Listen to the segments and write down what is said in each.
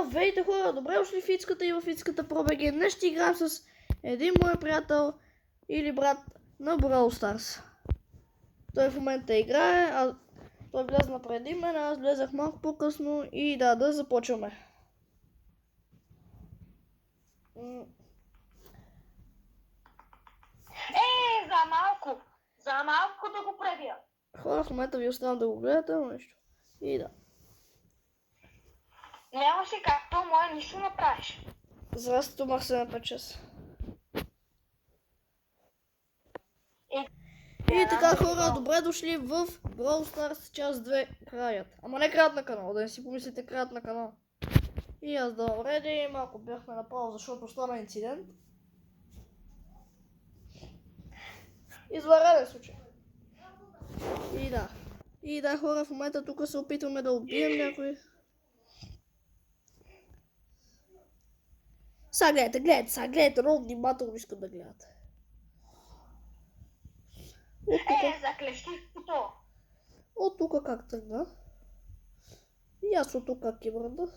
Здравейте хора, добре дошли в Ицката и в Ицката ProBG. Днес ще играем с един мой приятел или брат на Brawl Stars. Той в момента играе, той влезна преди мен, аз влезах малко по-късно и да започваме. За малко да го пребия. Хора, в момента ви оставам да го гледате, но нещо. И да. Нямаше както мое нищо направиш. Здрасти, Томах 756. И така хора, добре дошли в Brawl Stars част 2 краят. Ама не краят на канал, да не си помислите краят на канал. И аз да вреди, малко бяхме направо, защото стана инцидент. Извънреден случай. И да хора, в момента тук се опитваме да убием някой. Сега гледайте, много внимателно искам да гледате. Заклещих то. От тук как тръгна. И аз от тук как кибърна.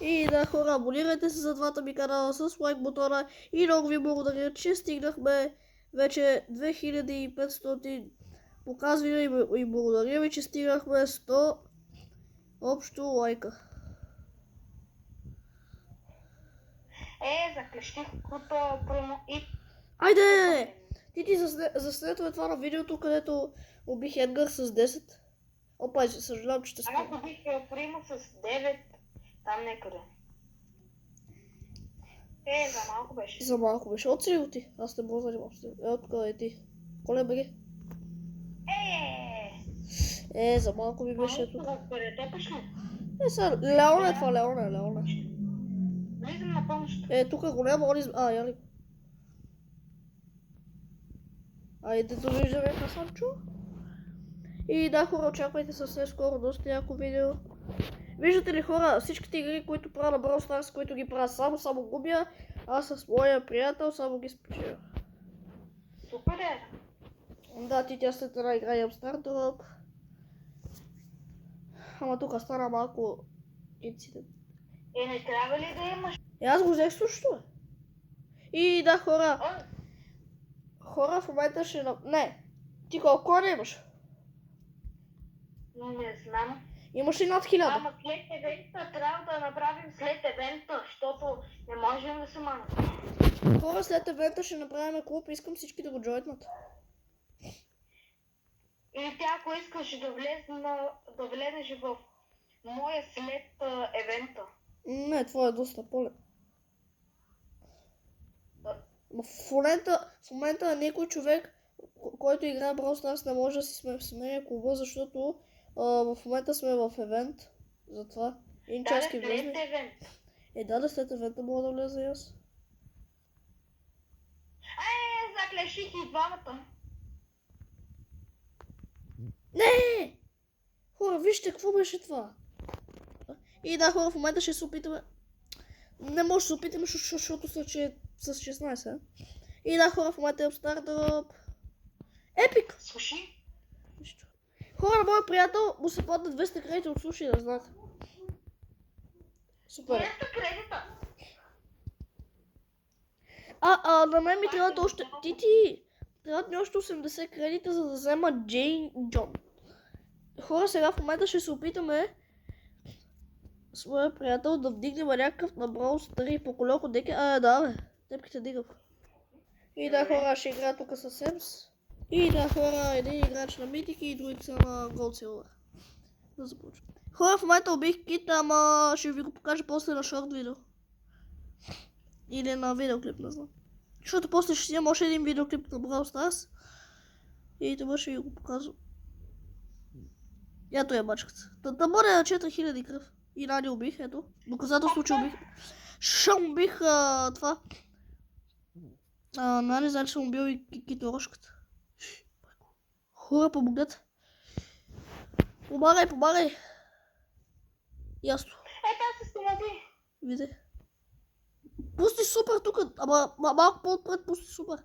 И да хора, абонирайте се за двата ми канала с лайк бутона и много ви благодаря, че стигнахме вече 2500 показвания и благодаря ви, че стигнахме 100 общо лайка. Заклещих то и... Айде! Ти заснете това на видеото, където убих Едгар с 10. Опа, съжалявам, че ще спомня. Аз убих Прима с 9. Там некъде. За малко беше. За малко беше. От си ти? Аз не мога да занимавам с теб. Откъде е ти? Коле беги? За малко ми беше тук. Сега, Леона е това, Леона. Влизам на помощ. Тук го няма, яли. Айде довиждаме Хасанчо. И да хора, очаквайте съвсем скоро доста яко видео. Виждате ли хора, всичките игри, които правя на Brawl Stars, които ги правя само губя, аз с моя приятел само ги спечеля. Супер е. Да, тя след една игра имам стартъп. Ама тук стана малко инцидент. Не трябва ли да имаш? Аз го взех също. И да хора. Хора в момента ще... Не. Ти колко не имаш? Не знам. Имаш ли над 1000? Ама след евента трябва да направим след евента, защото не можем да се манем. Хора, след евента ще направим клуб, искам всички да го джойнат. Или тя, ако искаш да влезеш в моя след евента. Не, това е доста по-лен. В момента някой човек, който играе Brawl Stars, не може да си сменя клуба, защото в момента сме в евент. Затова. Да, след евент. Да, след евента мога да влеза и аз. Заклеших и двамата. Не! Хора, вижте какво беше това. И да, хора, в момента ще се опитаме. Не може да се опитаме, защото са с 16. И да, хора, в момента имам стартъп. Епик! Слушай. Хора, на моя приятел му се падна 200 кредита от слушай, да знаете. Супер. 200 кредита? На мен ми трябват още... Трябват ми още 80 кредита, за да взема Джон. Хора, сега в момента ще се опитаме с моя приятел да вдигнем някакъв на Brawl 3 по коляко деки. Тепките дигам. И да, хора, ще играя тук с Семс. И да, хора, един играч на Митик и другите са на Gold Silver. Да започвам. Хора, в момента убих Кит, ама ще ви го покажа после на шорт видео. Или на видеоклип, не знам. Защото после ще имам още един видеоклип на Brawl Stars. И това ще ви го показвам. Ето е бачката. Да бъде на 4000 кръв. И Ради убих, ето. Доказателство, че убих. Шам убих това. Не знам, че съм убил и киторошката. Хора, помогнете. Помагай. Ясно. Та се стомади. Виде. Пусти супер тук, ама малко по-отпред пусти супер.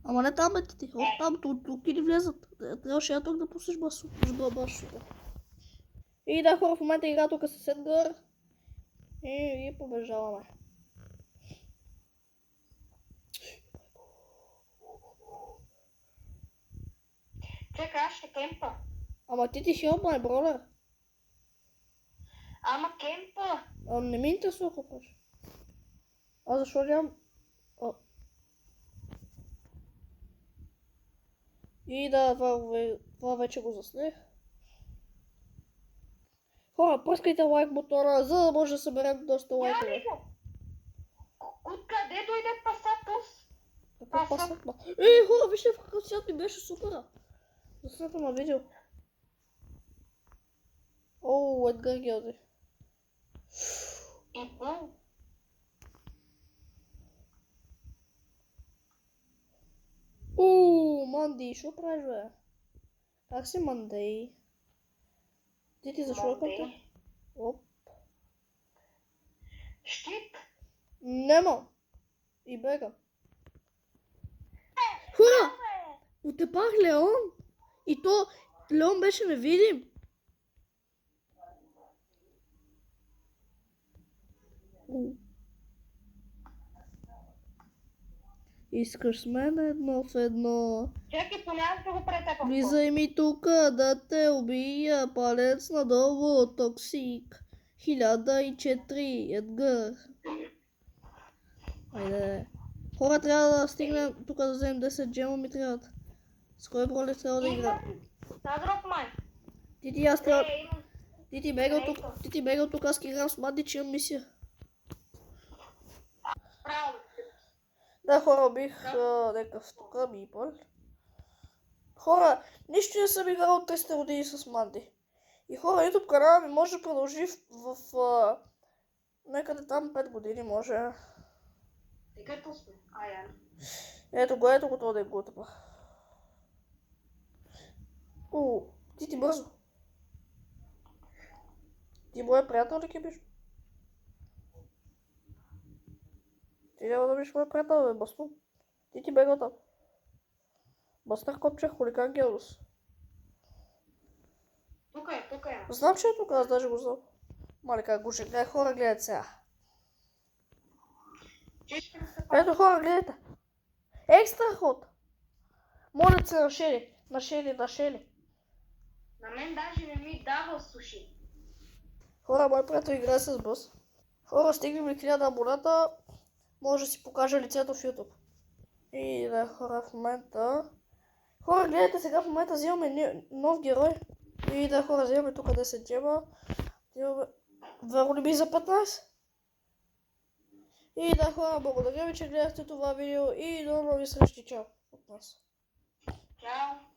Ама не там ти. От там, тук ни влезат. Трябваше я тук да пуснеш бас супер. И да, хора, в момента игра тук с Едгар. И побежаваме. Чакай, аз ще кемпа. Ама ти хелп, май бродер. Ама кемпа. Не ми интересува какво правиш. Аз защо нямам... И да, това вече го заснех. Хора, пръскайте лайк бутона, за да може да съберем доста лайкове. Яли го! Откъде дойде пасатос? Какъв пасат? Ей, хора, вижте в какъв свят ми беше супера. Заснето на видео. Оу, Едгар Гелди. И бум. Манди, що правиш, бе? Как си, Мандей? Ти защо е към те? Оп. Щит. Нема. И бега. Хора! Отепах Леон. И то Леон беше невидим. Искаш с мен едно в едно. Чакай, понякога да го претепам. Влизай ми тука да те убия. Палец надолу, токсик. 1004, Едгар. Айде. Хора, трябва да стигнем тук да вземем 10 джема ми трябват. С кой бролев трябва да игра? Надрок май. Тити, аз трябва... Имам. Тити бега от тук, аз играм с Мади, че имам мисия. Право. Да, хора, бих някакъв тук мипъл. Хора, нищо не съм играл от 300 години с Манди. И хора, YouTube канала ми може да продължи в някъде там 5 години може. Като сме. Ай. Ето го това да е готова. Ти бързо. Ти моя приятел ли ки биш? Ти няма да биш моя приятел, бе, басно. Ти бега там. Бастър копче, хулиган Гелдус. Тук е. Знам, че е тук, аз даже го знам. Мали как го ще гледа, хора гледат сега. Ето хора, гледайте. Екстра ход. Молят се на Шели. На мен даже не ми дава суши. Хора, мой приятел играе с бъс. Хора, стигнем ли 1000 абоната, може да си покажа лицето в YouTube. И да, хора, в момента... Хора, гледайте сега, в момента взимаме нов герой. И да, хора, взимаме тук 10 джема. Веро ли би за 15? И да, хора, благодаря ви, че гледахте това видео и до нови срещи. Чао от нас. Чао.